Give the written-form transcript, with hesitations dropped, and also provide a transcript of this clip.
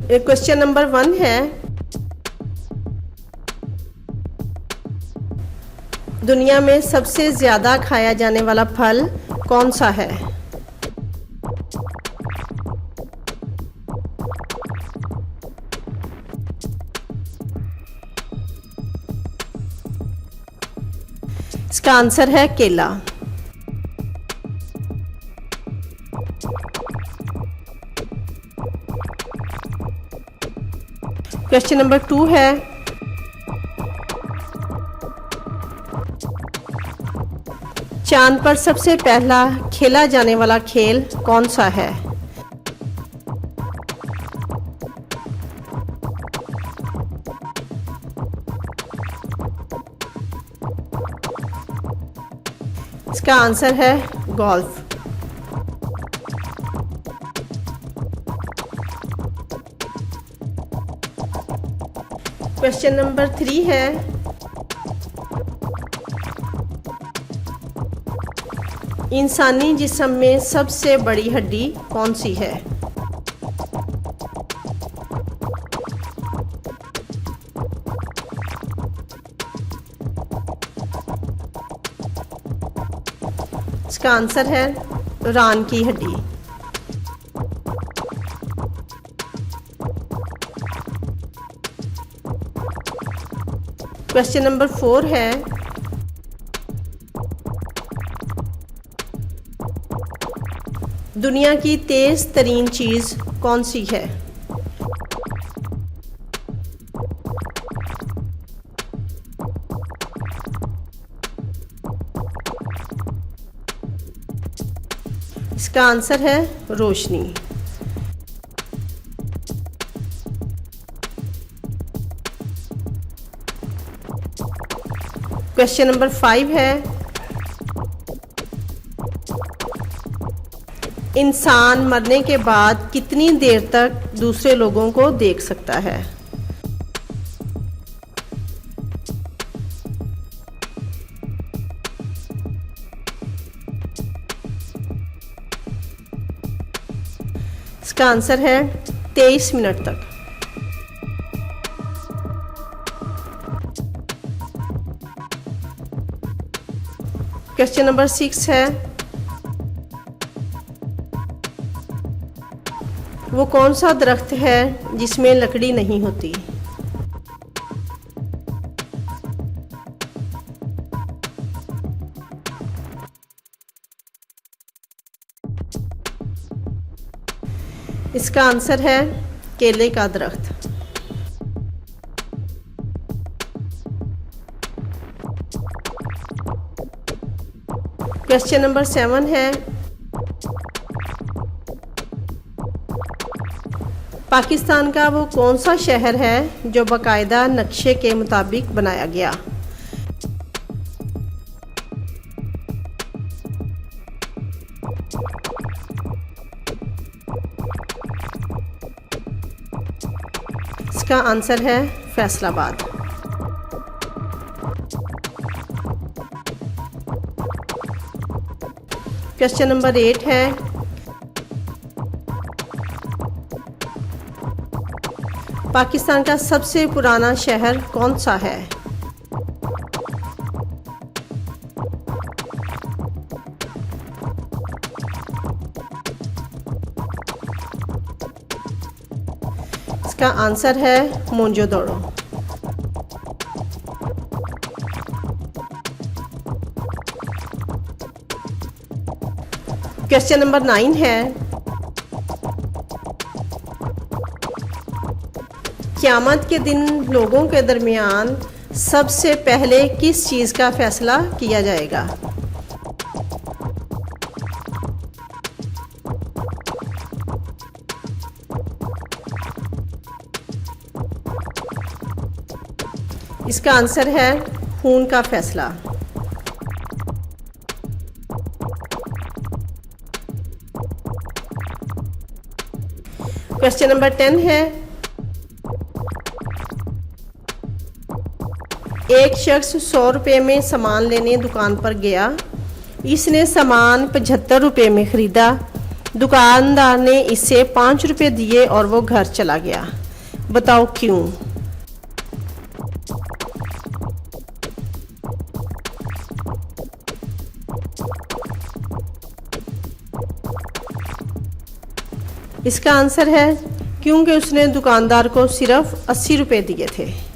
Question number 1 है, दुनिया में सबसे ज्यादा खाया जाने वाला फल कौन सा है? इसका आंसर है केला। क्वेश्चन नंबर 2 है, चांद पर सबसे पहला खेला जाने वाला खेल कौन सा है? इसका आंसर है गोल्फ। क्वेश्चन नंबर 3 है, इंसानी जिस्म में सबसे बड़ी हड्डी कौन सी है? इसका आंसर है रान की हड्डी। क्वेश्चन नंबर 4 है, दुनिया की तेज तरीन चीज कौन सी है? इसका आंसर है रोशनी। क्वेश्चन नंबर 5 है, इंसान मरने के बाद कितनी देर तक दूसरे लोगों को देख सकता है? इसका आंसर है 23 मिनट तक। क्वेश्चन नंबर 6 है, वो कौन सा दरख्त है जिसमें लकड़ी नहीं होती? इसका आंसर है केले का दरख्त। क्वेश्चन नंबर 7 है, पाकिस्तान का वो कौन सा शहर है जो बाकायदा नक्शे के मुताबिक बनाया गया? इसका आंसर है फैसलाबाद। क्वेश्चन नंबर 8 है, पाकिस्तान का सबसे पुराना शहर कौन सा है? इसका आंसर है मोनजोदड़ो। क्वेश्चन नंबर 9 है, क़यामत के दिन लोगों के दरमियान सबसे पहले किस चीज़ का फैसला किया जाएगा? इसका आंसर है खून का फैसला। क्वेश्चन नंबर 10 है, एक शख्स 100 रुपये में सामान लेने दुकान पर गया। इसने सामान 75 रुपये में ख़रीदा दुकानदार ने इसे 5 रुपए दिए और वो घर चला गया। बताओ क्यों? इसका आंसर है क्योंकि उसने दुकानदार को सिर्फ 80 रुपए दिए थे।